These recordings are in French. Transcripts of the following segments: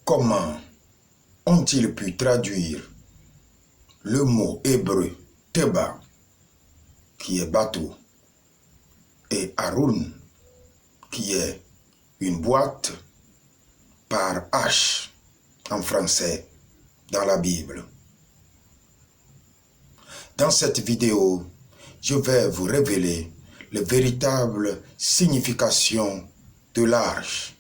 Comment ont-ils pu traduire le mot hébreu Teba, qui est bateau, et Haroun, qui est une boîte, par H en français dans la Bible? Dans cette vidéo, je vais vous révéler la véritable signification de l'arche.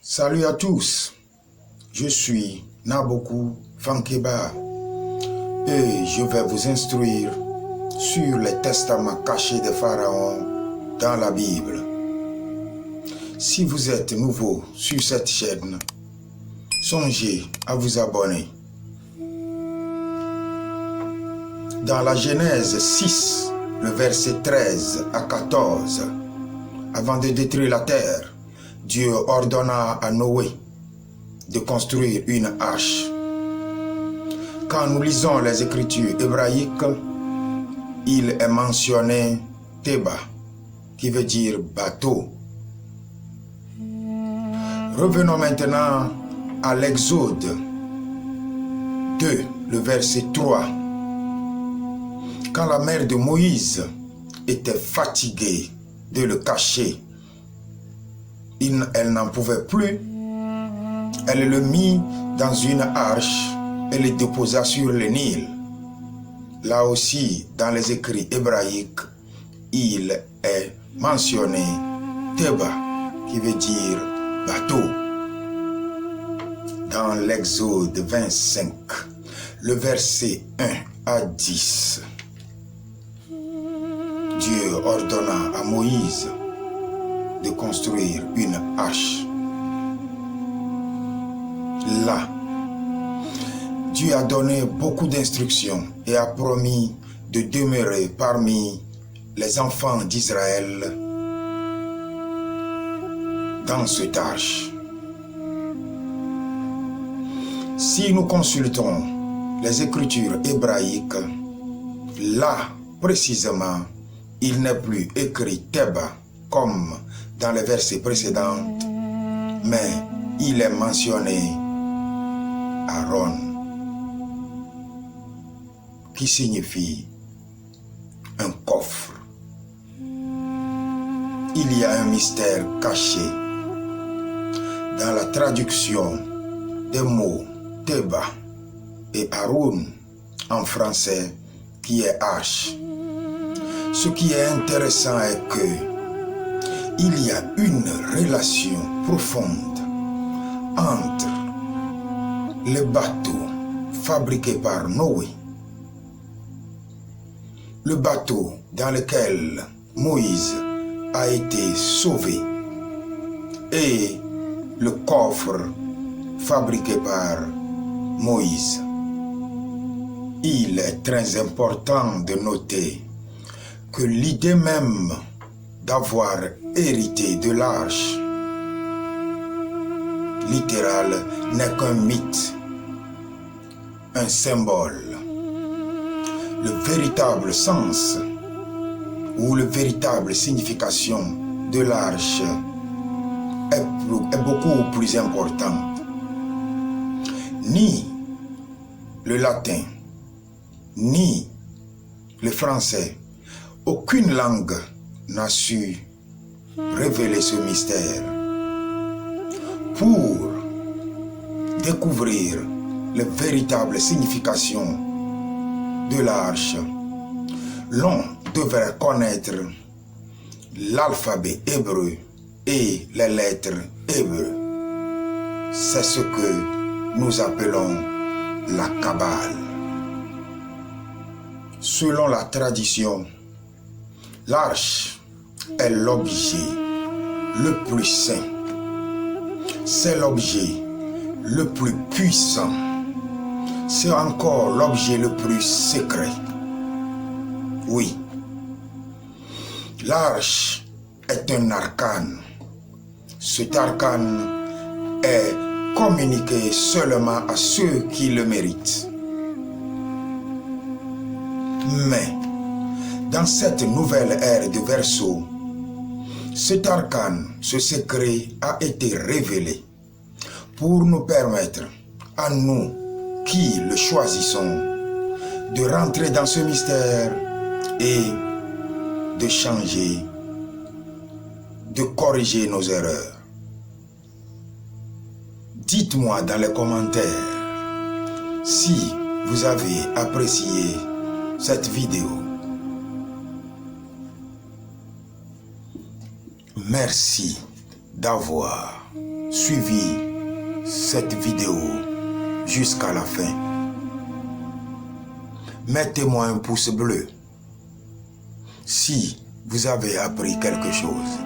Salut à tous, je suis Nabokou Fankeba et je vais vous instruire sur les testaments cachés de Pharaon dans la Bible. Si vous êtes nouveau sur cette chaîne, songez à vous abonner. Dans la Genèse 6, le verset 13 à 14, avant de détruire la terre, Dieu ordonna à Noé de construire une arche. Quand nous lisons les Écritures hébraïques, il est mentionné Teba, qui veut dire bateau. Revenons maintenant à l'Exode 2, le verset 3. Quand la mère de Moïse était fatiguée de le cacher, elle n'en pouvait plus, elle le mit dans une arche et le déposa sur le Nil. Là aussi, dans les écrits hébraïques, il est mentionné Teba, qui veut dire bateau. Dans l'Exode 25, le verset 1 à 10, Dieu ordonna à Moïse de construire une arche. Là, Dieu a donné beaucoup d'instructions et a promis de demeurer parmi les enfants d'Israël dans cette arche. Si nous consultons les Écritures hébraïques, là, précisément, il n'est plus écrit Teba comme dans les versets précédents, mais il est mentionné Aaron, qui signifie un coffre. Il y a un mystère caché dans la traduction des mots Teba et Haroun en français, qui est H. Ce qui est intéressant est que il y a une relation profonde entre le bateau fabriqué par Noé, le bateau dans lequel Moïse a été sauvé, et le coffre fabriqué par Moïse. Il est très important de noter que l'idée même d'avoir hérité de l'arche littérale n'est qu'un mythe, un symbole. Le véritable sens ou la véritable signification de l'arche est beaucoup plus importante. Ni le latin, ni le français, aucune langue n'a su révéler ce mystère. Pour découvrir la véritable signification de l'arche, l'on devrait connaître l'alphabet hébreu et les lettres hébreux. C'est ce que nous appelons la Kabbale. Selon la tradition, l'arche est l'objet le plus saint. C'est l'objet le plus puissant. C'est encore l'objet le plus secret. Oui, l'arche est un arcane. Cet arcane est communiqué seulement à ceux qui le méritent. Mais, dans cette nouvelle ère de Verseau, cet arcane, ce secret a été révélé pour nous permettre, à nous qui le choisissons, de rentrer dans ce mystère et de changer, de corriger nos erreurs. Dites-moi dans les commentaires si vous avez apprécié cette vidéo. Merci d'avoir suivi cette vidéo jusqu'à la fin. Mettez-moi un pouce bleu si vous avez appris quelque chose.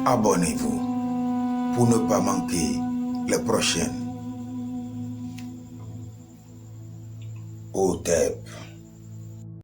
Abonnez-vous pour ne pas manquer les prochaines. OTEP.